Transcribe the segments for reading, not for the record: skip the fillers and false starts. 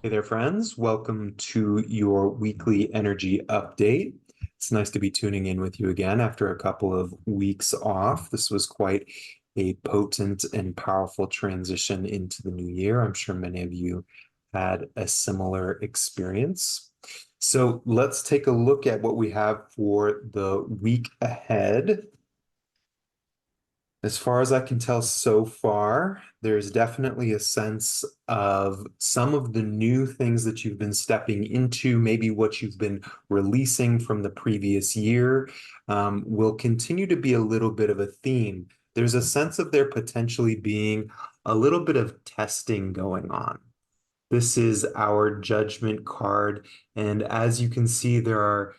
Hey there, friends. Welcome to your weekly energy update. It's nice to be tuning in with you again after a couple of weeks off. This was quite a potent and powerful transition into the new year. I'm sure many of you had a similar experience. So let's take a look at what we have for the week ahead. As far as I can tell so far, there's definitely a sense of some of the new things that you've been stepping into, maybe what you've been releasing from the previous year, will continue to be a little bit of a theme. There's a sense of there potentially being a little bit of testing going on. This is our judgment card. And as you can see, there are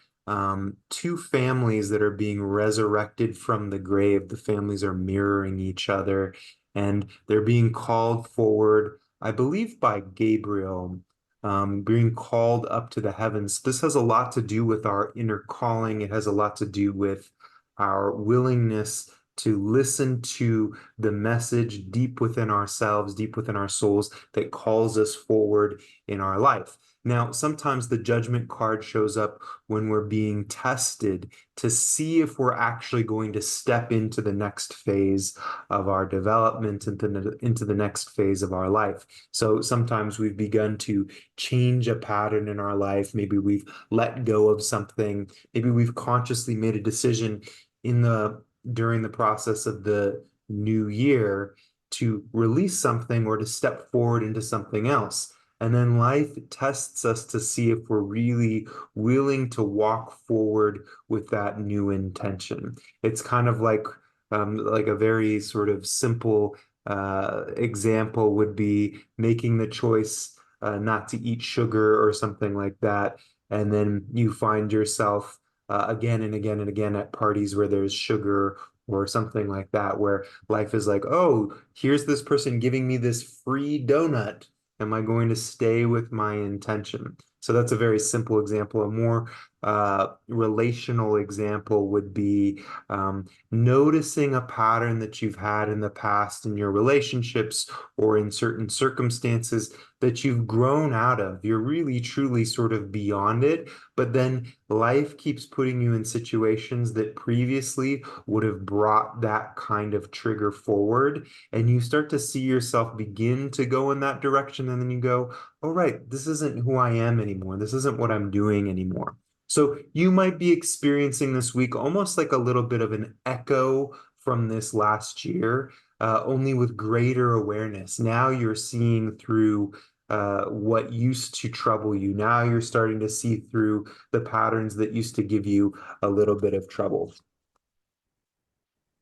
two families that are being resurrected from the grave. The families are mirroring each other and they're being called forward, I believe, by Gabriel, being called up to the heavens. This has a lot to do with our inner calling. It has a lot to do with our willingness to listen to the message deep within ourselves, deep within our souls that calls us forward in our life. Now, sometimes the judgment card shows up when we're being tested to see if we're actually going to step into the next phase of our development, into the next phase of our life. So sometimes we've begun to change a pattern in our life. Maybe we've let go of something. Maybe we've consciously made a decision in the during the process of the new year to release something or to step forward into something else. And then life tests us to see if we're really willing to walk forward with that new intention. It's kind of like a very sort of simple example would be making the choice not to eat sugar or something like that. And then you find yourself again and again and again at parties where there's sugar or something like that, where life is like, oh, here's this person giving me this free donut. Am I going to stay with my intention? So that's a very simple example. A more relational example would be noticing a pattern that you've had in the past in your relationships or in certain circumstances that you've grown out of. You're really, truly sort of beyond it, but then life keeps putting you in situations that previously would have brought that kind of trigger forward. And you start to see yourself begin to go in that direction. And then you go, oh, right, this isn't who I am anymore. This isn't what I'm doing anymore. So you might be experiencing this week almost like a little bit of an echo from this last year, only with greater awareness. Now you're seeing through what used to trouble you. Now you're starting to see through the patterns that used to give you a little bit of trouble.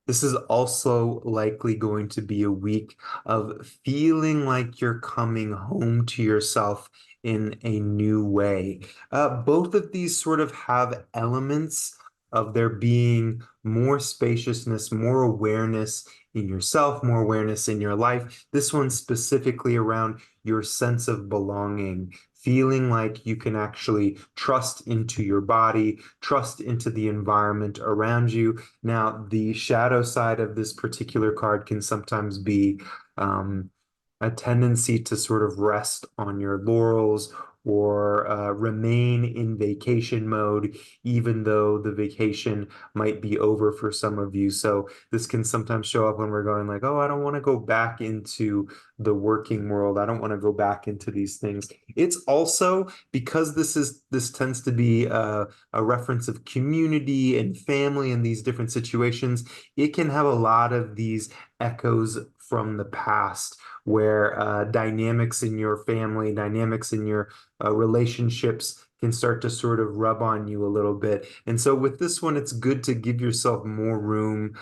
This is also likely going to be a week of feeling like you're coming home to yourself in a new way. Both of these sort of have elements of there being more spaciousness, more awareness in yourself, more awareness in your life. This one specifically around your sense of belonging, feeling like you can actually trust into your body, trust into the environment around you. Now, the shadow side of this particular card can sometimes be a tendency to sort of rest on your laurels or remain in vacation mode, even though the vacation might be over for some of you. So this can sometimes show up when we're going like, oh, I don't want to go back into the working world. I don't want to go back into these things. It's also because this tends to be a reference of community and family and these different situations. It can have a lot of these echoes from the past where dynamics in your family, dynamics in your relationships can start to sort of rub on you a little bit. And so with this one, it's good to give yourself more room,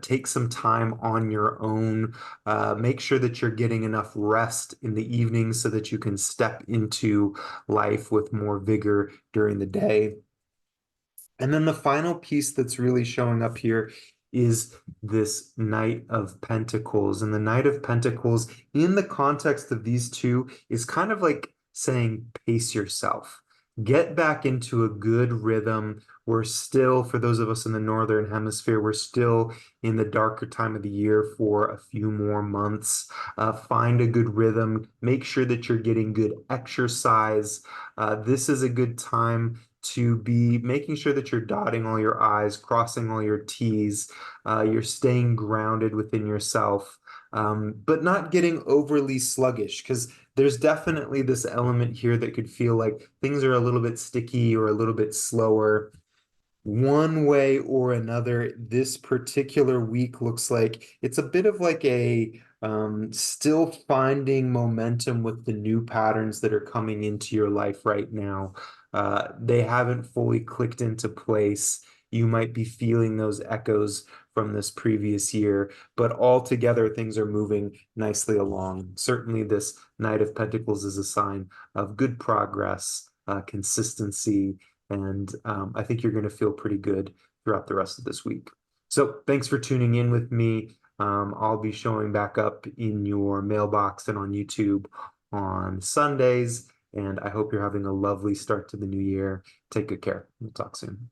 take some time on your own, make sure that you're getting enough rest in the evening so that you can step into life with more vigor during the day. And then the final piece that's really showing up here is this Knight of Pentacles. And the Knight of Pentacles, in the context of these two, is kind of like saying, pace yourself. get back into a good rhythm. We're still, for those of us in the Northern Hemisphere, we're still in the darker time of the year for a few more months. Find a good rhythm. Make sure that you're getting good exercise. This is a good time to be making sure that you're dotting all your I's, crossing all your T's. You're staying grounded within yourself, but not getting overly sluggish, because there's definitely this element here that could feel like things are a little bit sticky or a little bit slower. One way or another, this particular week looks like it's a bit of like a still finding momentum with the new patterns that are coming into your life right now. They haven't fully clicked into place. You might be feeling those echoes from this previous year, but altogether things are moving nicely along. Certainly, this Knight of Pentacles is a sign of good progress, consistency, and I think you're going to feel pretty good throughout the rest of this week. So thanks for tuning in with me. I'll be showing back up in your mailbox and on YouTube on Sundays. And I hope you're having a lovely start to the new year. Take good care. We'll talk soon.